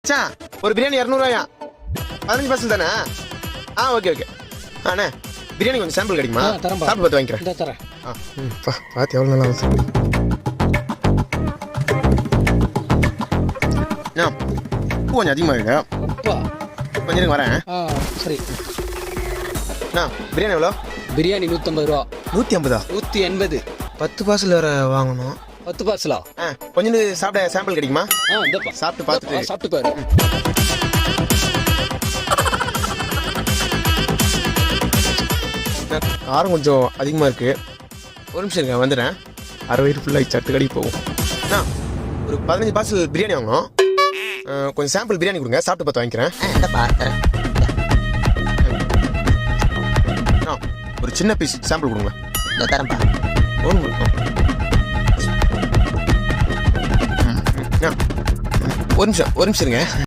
மச்சான் ஒரு பிரியாணி 200 15% தானே? ஓகே அண்ணே பிரியாணி கொஞ்சம் சாம்பிள் கிடைக்குமா? தரேன் சாப்பிட்டு பார்த்து வாங்கிக்கிறேன். இந்த தரேன். பார்த்து எவ்வளோ நல்லா வந்து உப்பு கொஞ்சம் அதிகமாக இருக்கு. உப்பா? கொஞ்சம் இருங்க வரேன். சரி. பிரியாணி எவ்வளோ? பிரியாணி 150 ரூபா. 150? 180. 10 பார்சல் வேறு வாங்கணும். 10 பார்சலா? கொஞ்சம் சாப்பிட சாம்பிள் கிடைக்குமா? இந்தப்பா சாப்பிட்டு பார்த்துட்டு சாப்பிட்டு பாரு. காரம் கொஞ்சம் அதிகமாக இருக்குது. ஒரு நிமிஷம் இருங்க வந்துடுறேன். அரை வயிறு ஃபுல்லாக சட்டு கடைக்கு போகும். ஒரு 15 பார்சல் பிரியாணி வாங்கணும். கொஞ்சம் சாம்பிள் பிரியாணி கொடுங்க, சாப்பிட்டு பார்த்து வாங்கிக்கிறேன். ஒரு சின்ன பீஸ் சாம்பிள் கொடுங்க. தரேன்ப்பா. ஒரு நிமிஷம் இருங்க.